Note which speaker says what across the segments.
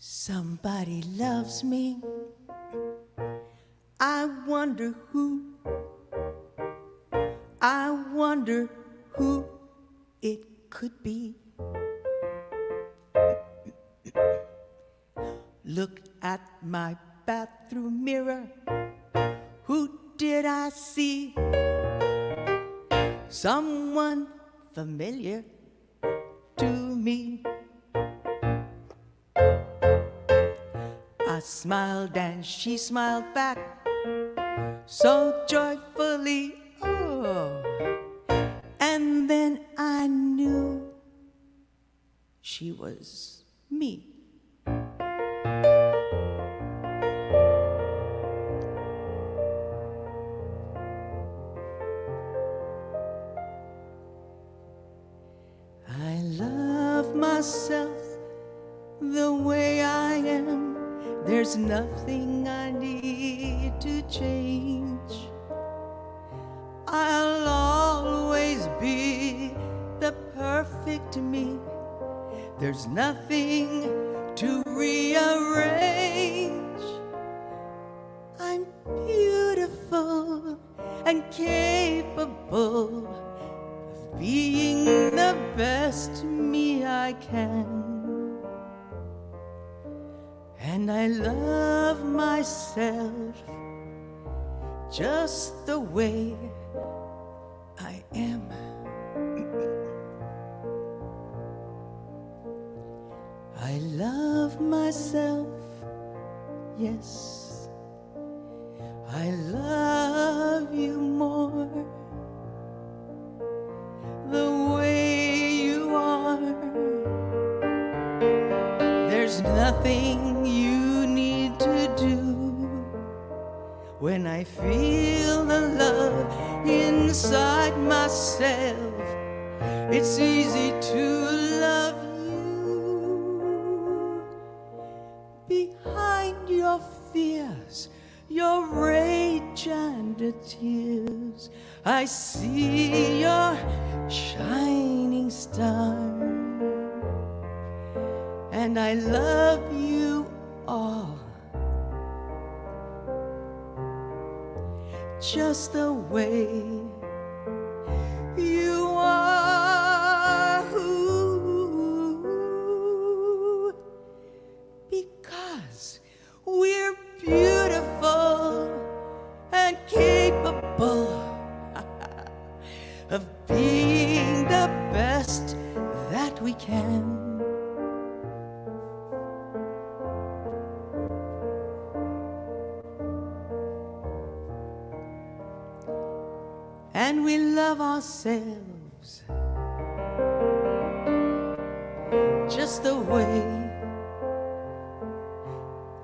Speaker 1: Somebody loves me. I wonder who. I wonder who it could be. Look at my bathroom mirror. Who did I see? Someone familiar to me. I smiled and she smiled back so joyfully, oh. And then I knew she was me. I love myself the way I am. There's nothing I need to change. I'll always be the perfect me. There's nothing to rearrange. I'm beautiful and capable of being the best me I can. And I love myself just the way I am. I love myself, yes. I love you more the way you are. There's nothing you need to do. When I feel the love inside myself, it's easy to love you. Behind your fears, your rage and tears, I see your shining star. And I love you all, just the way you are. Ooh, because we're beautiful and capable of being the best that we can. And we love ourselves just the way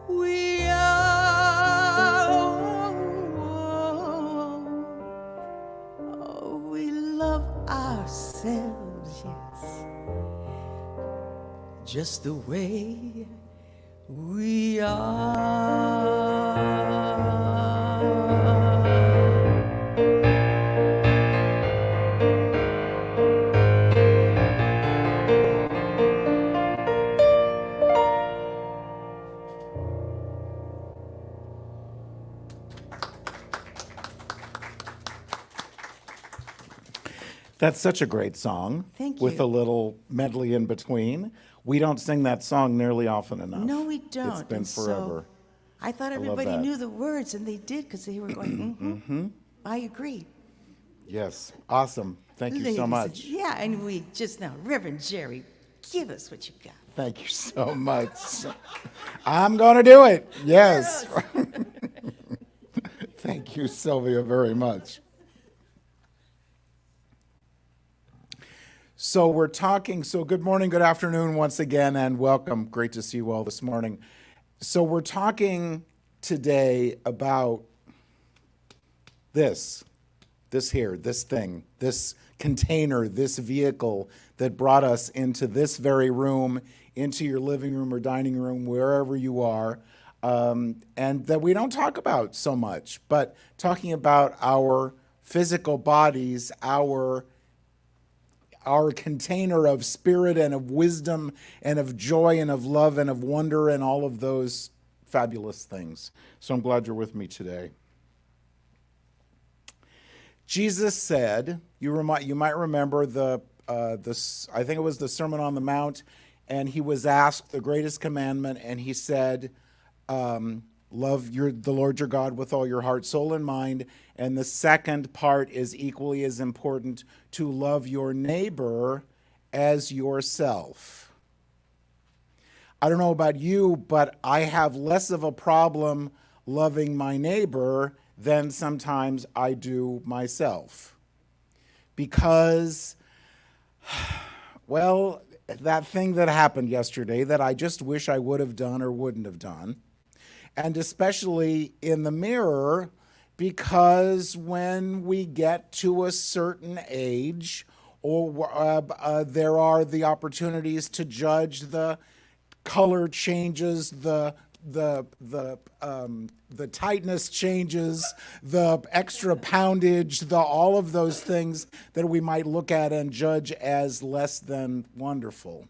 Speaker 1: we are. Oh, we love ourselves, yes, just the way we are.
Speaker 2: That's such a great song.
Speaker 1: Thank you.
Speaker 2: With a little medley in between. We don't sing that song nearly often enough.
Speaker 1: No, we don't.
Speaker 2: It's been
Speaker 1: And so
Speaker 2: forever.
Speaker 1: I thought
Speaker 2: love
Speaker 1: everybody
Speaker 2: that.
Speaker 1: knew the words, and they did because they were going, I agree.
Speaker 2: Yes, awesome. Thank you so
Speaker 1: Ladies,
Speaker 2: much.
Speaker 1: Yeah, and we just now, Reverend Jerry, give us what you got.
Speaker 2: Thank you so much. I'm going to do it. Yes. Thank you, Sylvia, very much. So we're talking, so good morning, good afternoon once again, and welcome. Great to see you all this morning. So we're talking today about this here, this thing, this container, this vehicle that brought us into this very room, into your living room or dining room, wherever you are, and that we don't talk about so much, but talking about our physical bodies, our our container of spirit and of wisdom and of joy and of love and of wonder and all of those fabulous things. So I'm glad you're with me today. Jesus said, you might remember I think it was the Sermon on the Mount, and he was asked the greatest commandment, and he said, love the Lord your God with all your heart, soul, and mind. And the second part is equally as important, to love your neighbor as yourself. I don't know about you, but I have less of a problem loving my neighbor than sometimes I do myself. Because, well, that thing that happened yesterday that I just wish I would have done or wouldn't have done, and especially in the mirror, because when we get to a certain age, or there are the opportunities to judge the color changes, the tightness changes, the extra poundage, all of those things that we might look at and judge as less than wonderful.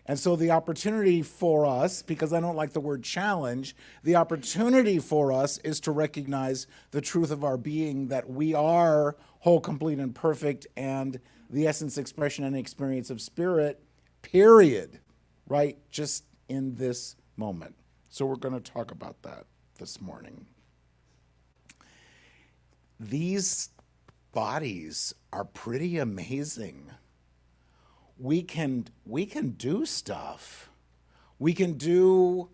Speaker 2: And so the opportunity for us, because I don't like the word challenge, the opportunity for us is to recognize the truth of our being, that we are whole, complete, and perfect, and the essence, expression, and experience of spirit, period, right? Just in this moment. So we're going to talk about that this morning. These bodies are pretty amazing. We can do stuff. We can do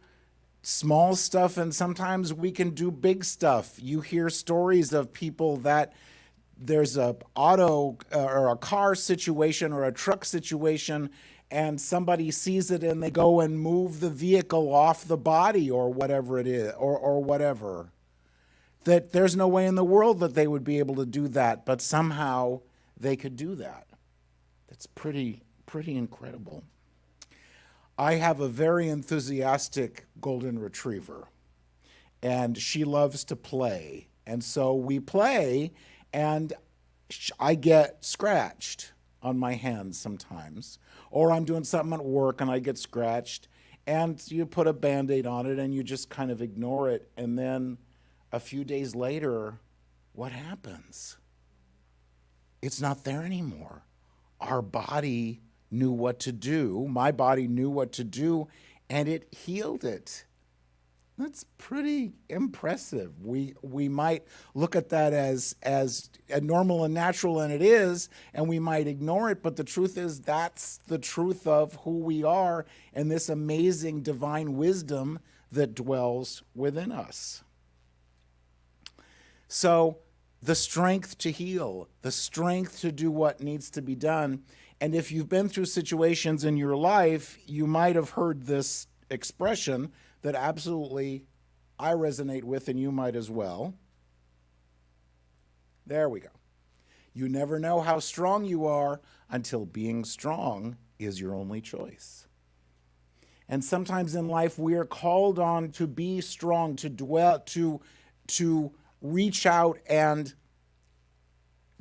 Speaker 2: small stuff, and sometimes we can do big stuff. You hear stories of people that there's a auto or a car situation or a truck situation, and somebody sees it and they go and move the vehicle off the body or whatever it is, or whatever. That there's no way in the world that they would be able to do that, but somehow they could do that. That's pretty incredible. I have a very enthusiastic golden retriever, and she loves to play. And so we play, and I get scratched on my hands sometimes. Or I'm doing something at work and I get scratched, and you put a Band-Aid on it and you just kind of ignore it. And then a few days later, what happens? It's not there anymore. Our body knew what to do. My body knew what to do, and it healed it. That's pretty impressive. We might look at that as normal and natural, and it is, and we might ignore it, but the truth is that's the truth of who we are and this amazing divine wisdom that dwells within us. So the strength to heal, the strength to do what needs to be done. And if you've been through situations in your life, you might have heard this expression that absolutely I resonate with, and you might as well. There we go. You never know how strong you are until being strong is your only choice. And sometimes in life we are called on to be strong, to dwell, to reach out and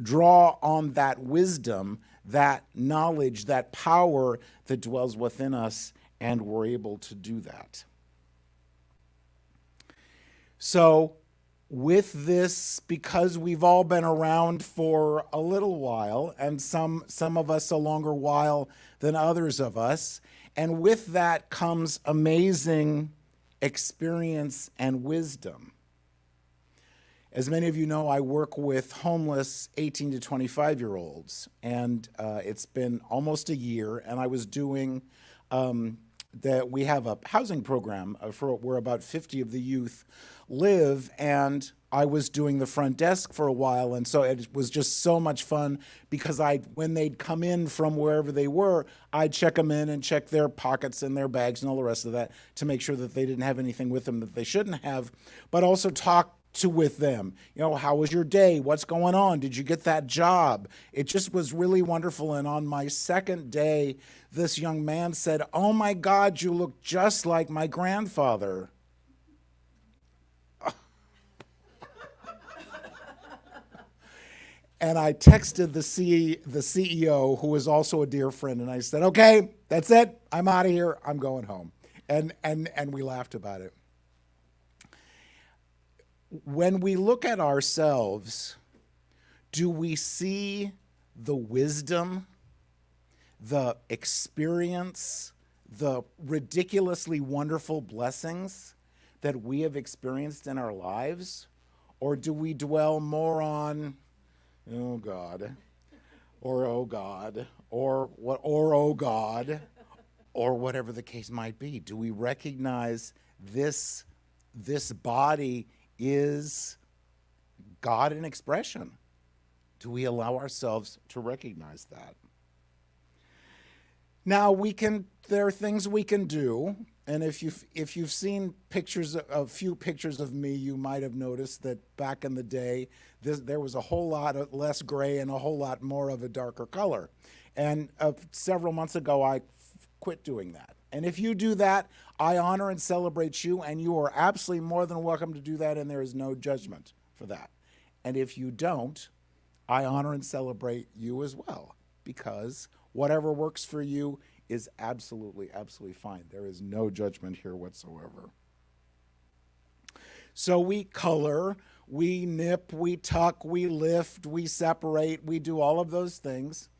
Speaker 2: draw on that wisdom, that knowledge, that power that dwells within us, and we're able to do that. So with this, because we've all been around for a little while, and some of us a longer while than others of us, and with that comes amazing experience and wisdom. As many of you know, I work with homeless 18 to 25-year-olds, and it's been almost a year, and I was doing that. We have a housing program where about 50 of the youth live, and I was doing the front desk for a while, and so it was just so much fun because when they'd come in from wherever they were, I'd check them in and check their pockets and their bags and all the rest of that to make sure that they didn't have anything with them that they shouldn't have, but also talk with them. How was your day? What's going on? Did you get that job? It just was really wonderful. And on my second day, this young man said, "Oh my God, you look just like my grandfather." And I texted the CEO, who is also a dear friend, and I said, "Okay, that's it. I'm out of here. I'm going home." And we laughed about it. When we look at ourselves, do we see the wisdom, the experience, the ridiculously wonderful blessings that we have experienced in our lives? Or do we dwell more on, oh God, or oh God, or what, or oh God, or whatever the case might be? Do we recognize this body is God in expression? Do we allow ourselves to recognize that? Now there are things we can do, and if you've seen a few pictures of me, you might have noticed that back in the day, there was a whole lot less gray and a whole lot more of a darker color. And several months ago, I quit doing that. And if you do that, I honor and celebrate you, and you are absolutely more than welcome to do that, and there is no judgment for that. And if you don't, I honor and celebrate you as well, because whatever works for you is absolutely, absolutely fine. There is no judgment here whatsoever. So we color, we nip, we tuck, we lift, we separate, we do all of those things.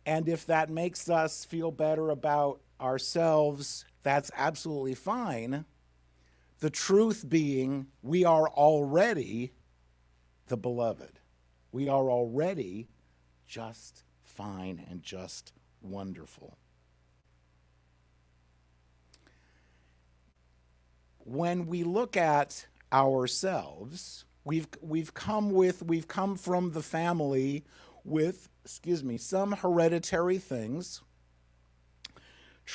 Speaker 2: And if that makes us feel better about ourselves, that's absolutely fine. The truth being, we are already the beloved. We are already just fine and just wonderful. When we look at ourselves, we've come from the family with, some hereditary things. The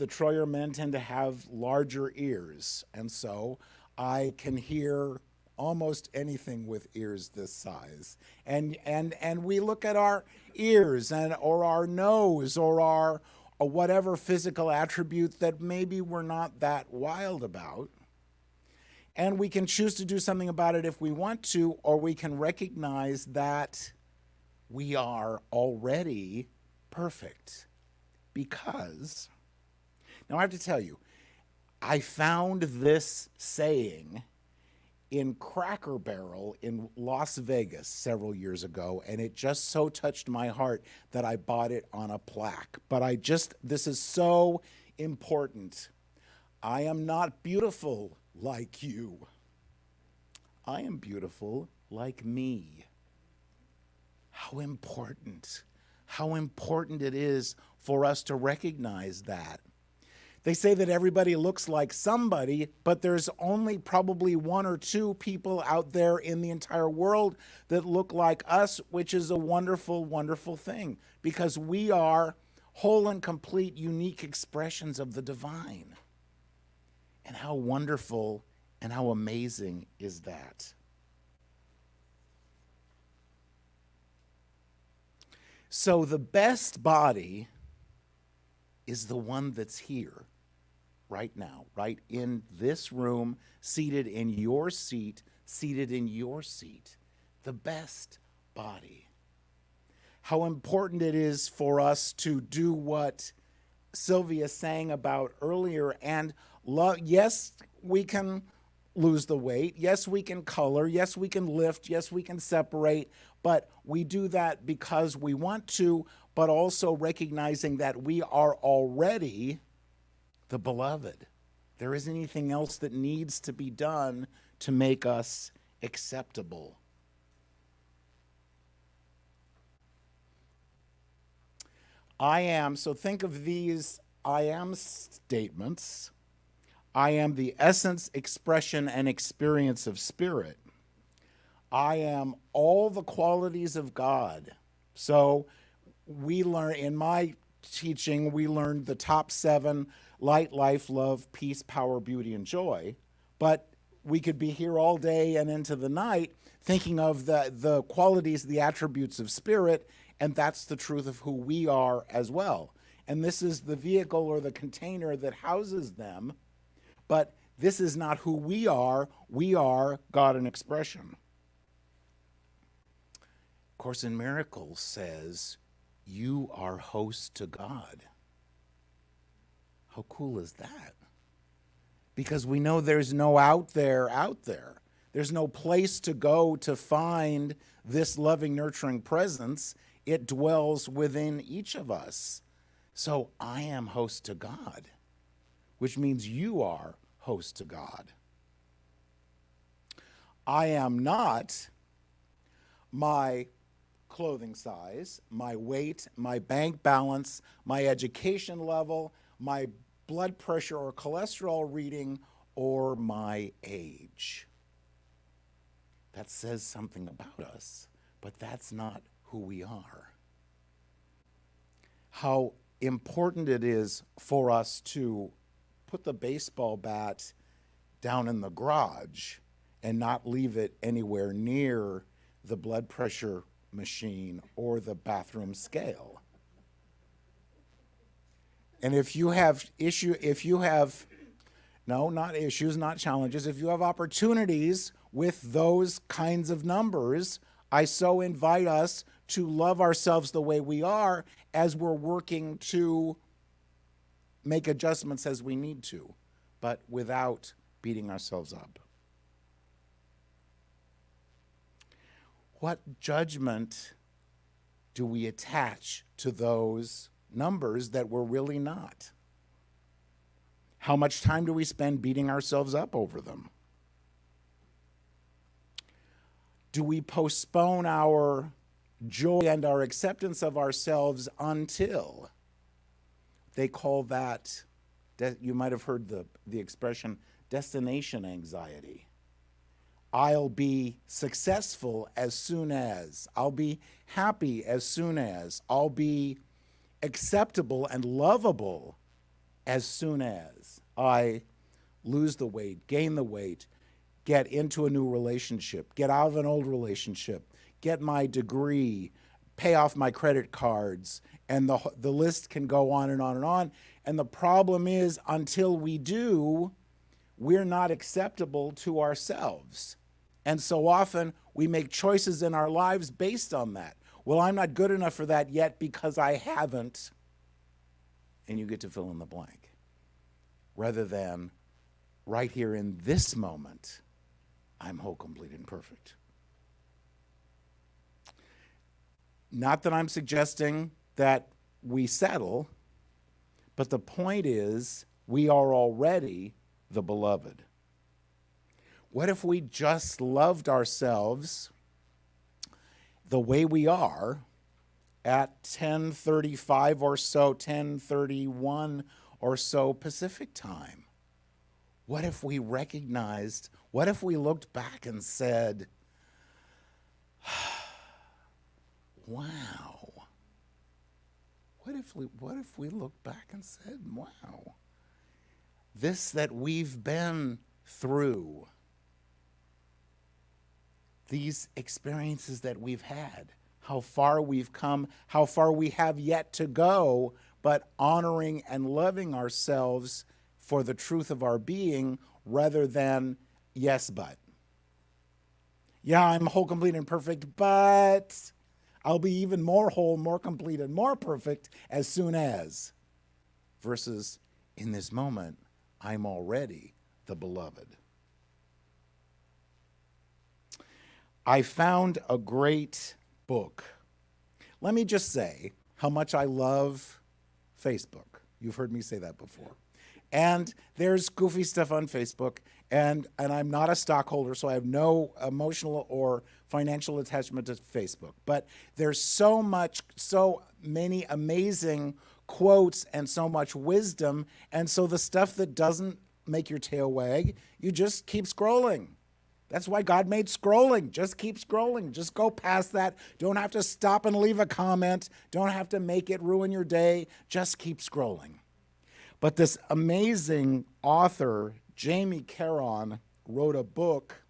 Speaker 2: Troyer men tend to have larger ears, and so I can hear almost anything with ears this size. And we look at our ears or our nose or our whatever physical attribute that maybe we're not that wild about. And we can choose to do something about it if we want to, or we can recognize that we are already perfect. Because, now I have to tell you, I found this saying in Cracker Barrel in Las Vegas several years ago, and it just so touched my heart that I bought it on a plaque. But this is so important. I am not beautiful like you. I am beautiful like me. How important it is for us to recognize that. They say that everybody looks like somebody, but there's only probably one or two people out there in the entire world that look like us, which is a wonderful, wonderful thing, because we are whole and complete, unique expressions of the divine. And how wonderful and how amazing is that? So the best body is the one that's here right now, right in this room, seated in your seat, the best body. How important it is for us to do what Sylvia sang about earlier and love. Yes, we can lose the weight. Yes, we can color. Yes, we can lift. Yes, we can separate. But we do that because we want to, but also recognizing that we are already the beloved. There isn't anything else that needs to be done to make us acceptable. So think of these I am statements. I am the essence, expression, and experience of spirit. I am all the qualities of God. So we learn, in my teaching, we learned the top 7: light, life, love, peace, power, beauty, and joy. But we could be here all day and into the night thinking of the qualities, the attributes of spirit, and that's the truth of who we are as well. And this is the vehicle or the container that houses them. But this is not who we are. We are God in expression. Course in Miracles says, you are host to God. How cool is that? Because we know there's no out there. There's no place to go to find this loving, nurturing presence. It dwells within each of us. So I am host to God, which means you are host to God. I am not my clothing size, my weight, my bank balance, my education level, my blood pressure or cholesterol reading, or my age. That says something about us, but that's not who we are. How important it is for us to put the baseball bat down in the garage and not leave it anywhere near the blood pressure machine or the bathroom scale. And if you have not issues, not challenges, if you have opportunities with those kinds of numbers, I so invite us to love ourselves the way we are as we're working to make adjustments as we need to, but without beating ourselves up. What judgment do we attach to those numbers that we're really not? How much time do we spend beating ourselves up over them? Do we postpone our joy and our acceptance of ourselves until? They call that, you might have heard the expression, destination anxiety. I'll be successful as soon as. I'll be happy as soon as. I'll be acceptable and lovable as soon as I lose the weight, gain the weight, get into a new relationship, get out of an old relationship, get my degree, pay off my credit cards, and the list can go on and on and on. And the problem is, until we do, we're not acceptable to ourselves. And so often we make choices in our lives based on that. Well, I'm not good enough for that yet because I haven't. And you get to fill in the blank. Rather than right here in this moment, I'm whole, complete, and perfect. Not that I'm suggesting that we settle, but the point is we are already the beloved. What if we just loved ourselves the way we are at 10:35 or so, 10:31 or so Pacific time? What if we recognized, what if we looked back and said, wow. What if we looked back and said, wow, this that we've been through, these experiences that we've had, how far we've come, how far we have yet to go, but honoring and loving ourselves for the truth of our being rather than yes, but. Yeah, I'm whole, complete, and perfect, but I'll be even more whole, more complete, and more perfect as soon as. Versus, in this moment, I'm already the beloved. I found a great book. Let me just say how much I love Facebook. You've heard me say that before. And there's goofy stuff on Facebook, and I'm not a stockholder, so I have no emotional or financial attachment to Facebook. But there's so many amazing quotes and so much wisdom, and so the stuff that doesn't make your tail wag, you just keep scrolling. That's why God made scrolling. Just keep scrolling. Just go past that. Don't have to stop and leave a comment. Don't have to make it ruin your day. Just keep scrolling. But this amazing author, Jamie Caron, wrote a book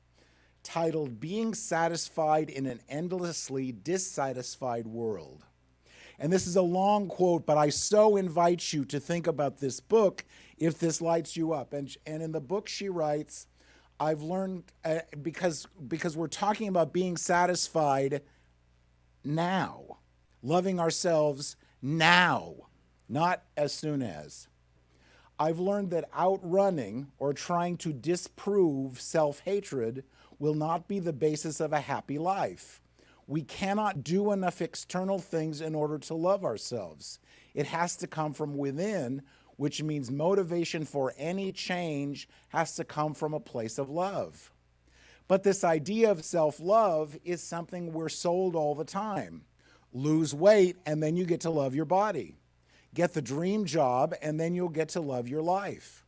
Speaker 2: titled Being Satisfied in an Endlessly Dissatisfied World. And this is a long quote, but I so invite you to think about this book if this lights you up. And in the book she writes, I've learned, because we're talking about being satisfied now. Loving ourselves now, not as soon as. I've learned that outrunning or trying to disprove self-hatred will not be the basis of a happy life. We cannot do enough external things in order to love ourselves. It has to come from within, which means motivation for any change has to come from a place of love. But this idea of self-love is something we're sold all the time. Lose weight and then you get to love your body. Get the dream job, and then you'll get to love your life.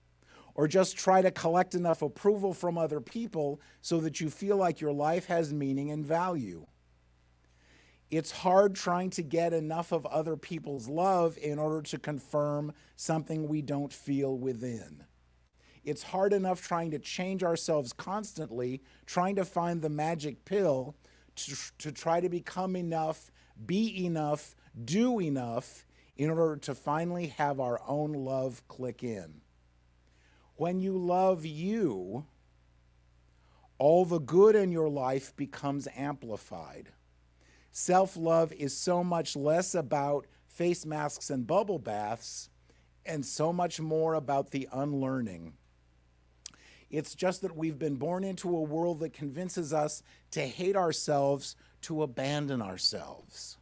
Speaker 2: Or just try to collect enough approval from other people so that you feel like your life has meaning and value. It's hard trying to get enough of other people's love in order to confirm something we don't feel within. It's hard enough trying to change ourselves constantly, trying to find the magic pill to try to become enough, be enough, do enough, in order to finally have our own love click in. When you love you, all the good in your life becomes amplified. Self-love is so much less about face masks and bubble baths and so much more about the unlearning. It's just that we've been born into a world that convinces us to hate ourselves, to abandon ourselves.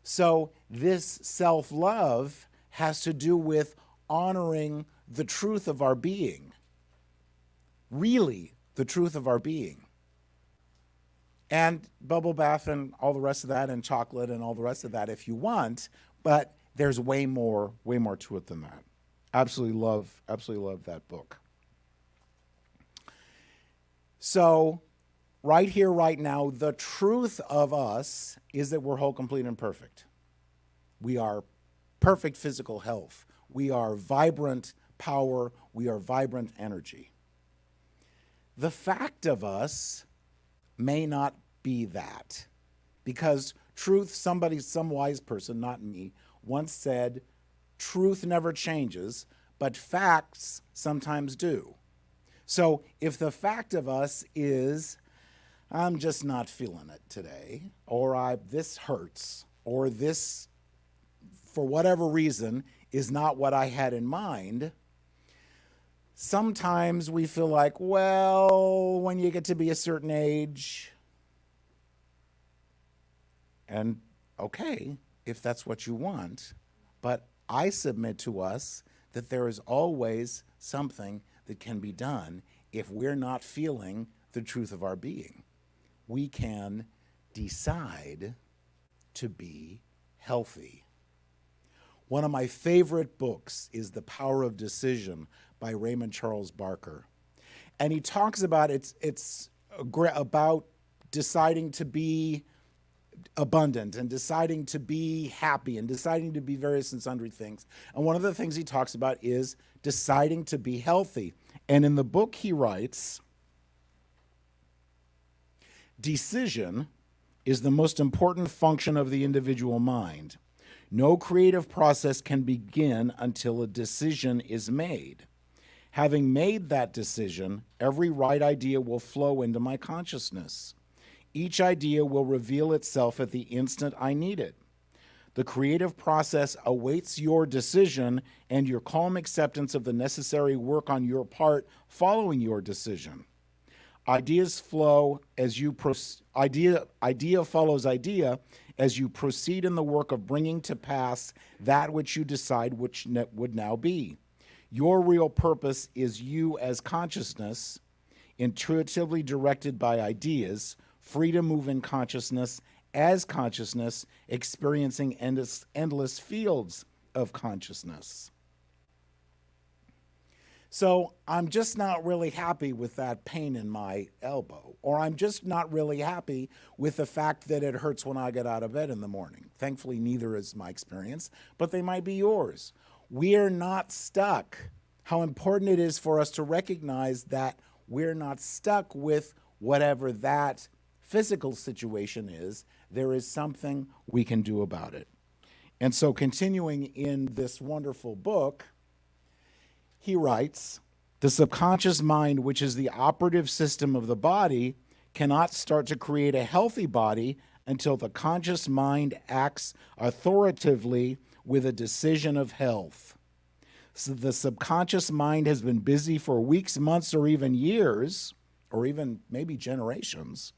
Speaker 2: So this self-love has to do with honoring the truth of our being, really the truth of our being. And bubble bath and all the rest of that, and chocolate and all the rest of that if you want, but there's way more to it than that. Absolutely love that book. So right here, right now, the truth of us is that we're whole, complete, and perfect. We are perfect physical health. We are vibrant power. We are vibrant energy. The fact of us may not be that, because truth, some wise person, not me, once said, truth never changes, but facts sometimes do. So if the fact of us is, I'm just not feeling it today, or this hurts, or this, for whatever reason, is not what I had in mind, sometimes we feel like, well, when you get to be a certain age, and okay, if that's what you want, but I submit to us that there is always something that can be done if we're not feeling the truth of our being. We can decide to be healthy. One of my favorite books is The Power of Decision by Raymond Charles Barker. And he talks about it's about deciding to be abundant and deciding to be happy and deciding to be various and sundry things. And one of the things he talks about is deciding to be healthy. And in the book he writes, decision is the most important function of the individual mind. No creative process can begin until a decision is made. Having made that decision, every right idea will flow into my consciousness. Each idea will reveal itself at the instant I need it. The creative process awaits your decision and your calm acceptance of the necessary work on your part following your decision. Ideas flow as you idea follows idea as you proceed in the work of bringing to pass that which you decide which would now be. Your real purpose is you as consciousness, intuitively directed by ideas, free to move in consciousness as consciousness, experiencing endless fields of consciousness. So I'm just not really happy with that pain in my elbow, or I'm just not really happy with the fact that it hurts when I get out of bed in the morning. Thankfully, neither is my experience, but they might be yours. We're not stuck. How important it is for us to recognize that we're not stuck with whatever that physical situation is. There is something we can do about it. And so continuing in this wonderful book, he writes, the subconscious mind, which is the operative system of the body, cannot start to create a healthy body until the conscious mind acts authoritatively with a decision of health. So the subconscious mind has been busy for weeks, months, or even years, or even maybe generations,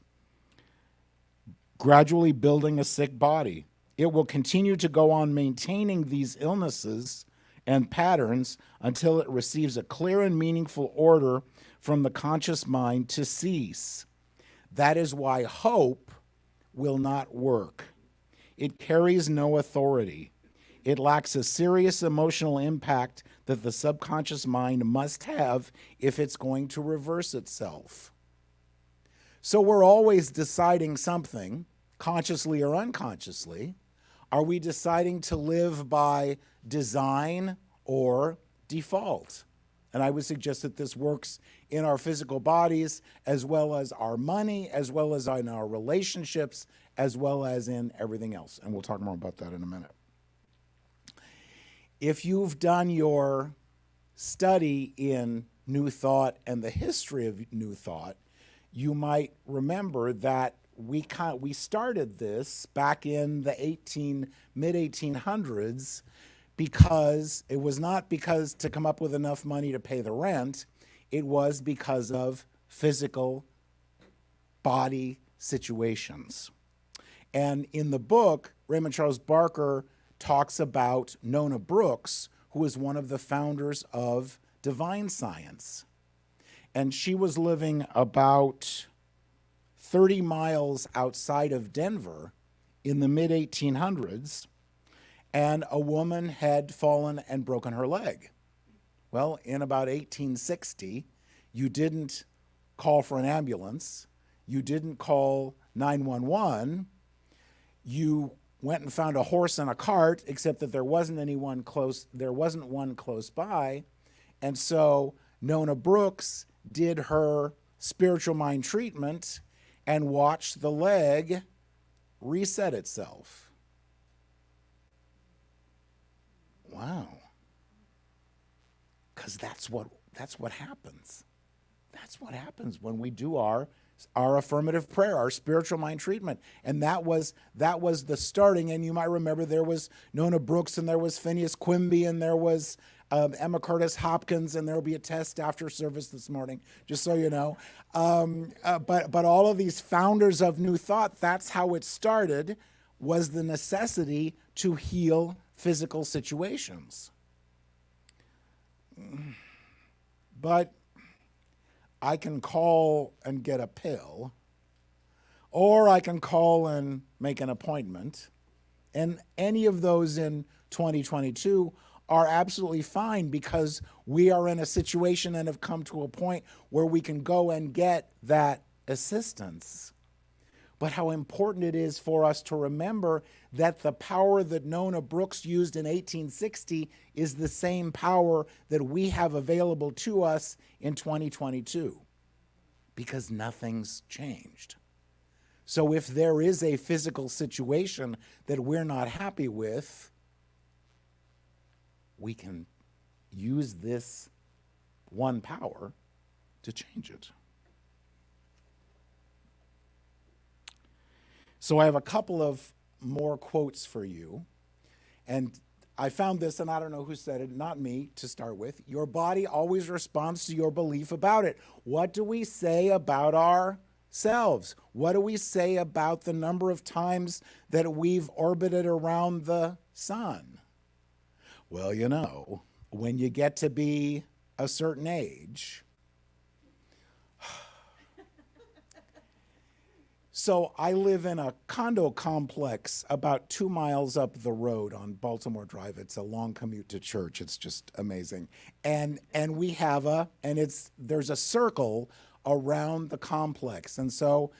Speaker 2: gradually building a sick body. It will continue to go on maintaining these illnesses and patterns until it receives a clear and meaningful order from the conscious mind to cease. That is why hope will not work. It carries no authority. It lacks a serious emotional impact that the subconscious mind must have if it's going to reverse itself. So we're always deciding something, consciously or unconsciously. Are we deciding to live by design or default? And I would suggest that this works in our physical bodies, as well as our money, as well as in our relationships, as well as in everything else. And we'll talk more about that in a minute. If you've done your study in New Thought and the history of New Thought, you might remember that we started this back in the mid-1800s because it was not because to come up with enough money to pay the rent. It was because of physical body situations. And in the book, Raymond Charles Barker talks about Nona Brooks, who is one of the founders of divine science. And she was living about 30 miles outside of Denver in the mid-1800s, and a woman had fallen and broken her leg. Well, in about 1860, you didn't call for an ambulance, you didn't call 911, you went and found a horse and a cart, except that there wasn't one close by. And so Nona Brooks did her spiritual mind treatment and watched the leg reset itself. Wow. Because that's what happens. That's what happens when we do our affirmative prayer, our spiritual mind treatment. And that was the starting. And you might remember there was Nona Brooks, and there was Phineas Quimby, and there was Emma Curtis Hopkins, and there will be a test after service this morning, just so you know. But all of these founders of New Thought, that's how it started, was the necessity to heal physical situations. But I can call and get a pill, or I can call and make an appointment, and any of those in 2022 are absolutely fine because we are in a situation and have come to a point where we can go and get that assistance. But how important it is for us to remember that the power that Nona Brooks used in 1860 is the same power that we have available to us in 2022, because nothing's changed. So if there is a physical situation that we're not happy with, we can use this one power to change it. So I have a couple of more quotes for you. And I found this, and I don't know who said it, not me to start with. Your body always responds to your belief about it. What do we say about ourselves? What do we say about the number of times that we've orbited around the sun? Well, you know, when you get to be a certain age. So I live in a condo complex about 2 miles up the road on Baltimore Drive. It's a long commute to church. It's just amazing. And we have there's a circle around the complex. And so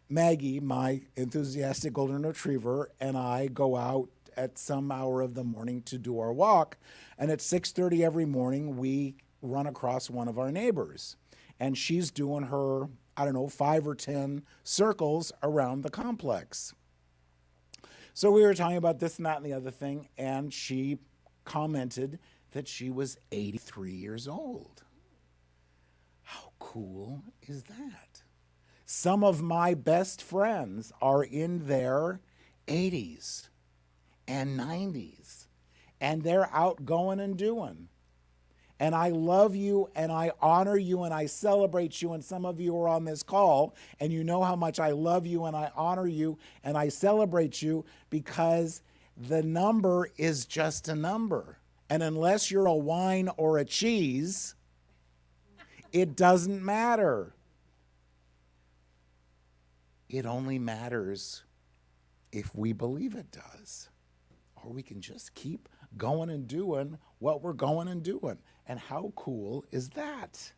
Speaker 2: Maggie, my enthusiastic golden retriever, and I go out at some hour of the morning to do our walk. And at 6:30 every morning, we run across one of our neighbors. And she's doing her 5 or 10 circles around the complex. So we were talking about this and that and the other thing, and she commented that she was 83 years old. How cool is that? Some of my best friends are in their 80s and 90s, and they're out going and doing. And I love you, and I honor you, and I celebrate you. And some of you are on this call, and you know how much I love you, and I honor you, and I celebrate you, because the number is just a number. And unless you're a wine or a cheese, it doesn't matter. It only matters if we believe it does. Or we can just keep going and doing what we're going and doing. And how cool is that?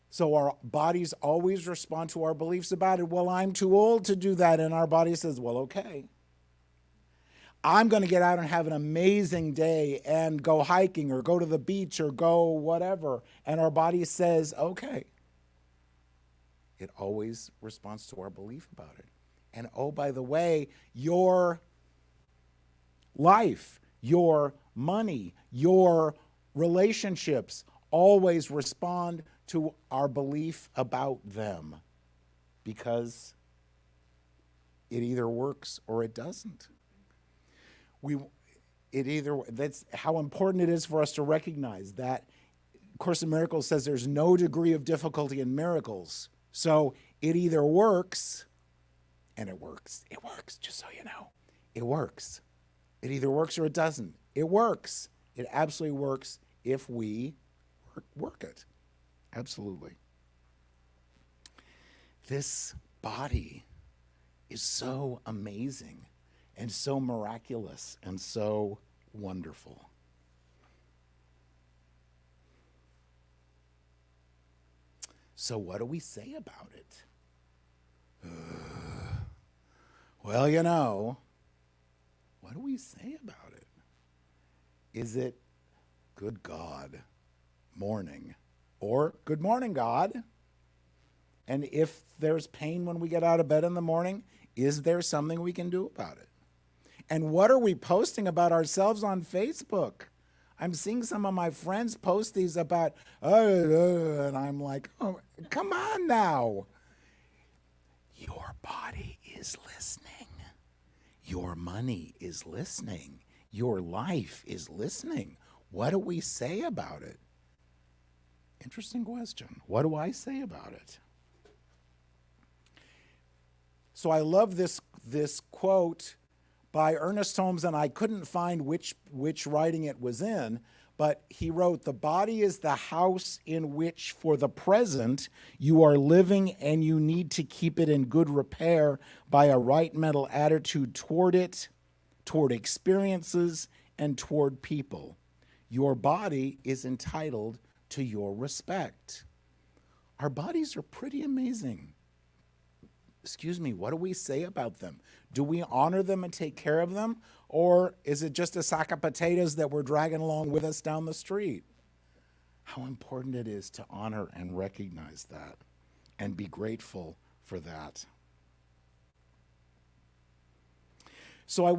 Speaker 2: So our bodies always respond to our beliefs about it. Well, I'm too old to do that. And our body says, well, okay. I'm going to get out and have an amazing day and go hiking or go to the beach or go whatever. And our body says, okay. It always responds to our belief about it. And oh, by the way, your life, your money, your relationships always respond to our belief about them, because it either works or it doesn't. That's how important it is for us to recognize that. Course in Miracles says there's no degree of difficulty in miracles. So it either works, and it works, just so you know. It works. It either works or it doesn't. It works. It absolutely works if we work it. Absolutely. This body is so amazing and so miraculous and so wonderful. So what do we say about it? Well, you know, what do we say about it? Is it good God, morning, or good morning, God? And if there's pain when we get out of bed in the morning, is there something we can do about it? And what are we posting about ourselves on Facebook? I'm seeing some of my friends post these about, and I'm like, oh, come on now. Your body is listening. Your money is listening. Your life is listening. What do we say about it? Interesting question. What do I say about it? So I love this quote by Ernest Holmes, and I couldn't find which writing it was in, but he wrote, "The body is the house in which, for the present, you are living, and you need to keep it in good repair by a right mental attitude toward it, toward experiences, and toward people. Your body is entitled to your respect." Our bodies are pretty amazing. Excuse me, what do we say about them? Do we honor them and take care of them? Or is it just a sack of potatoes that we're dragging along with us down the street? How important it is to honor and recognize that and be grateful for that. So I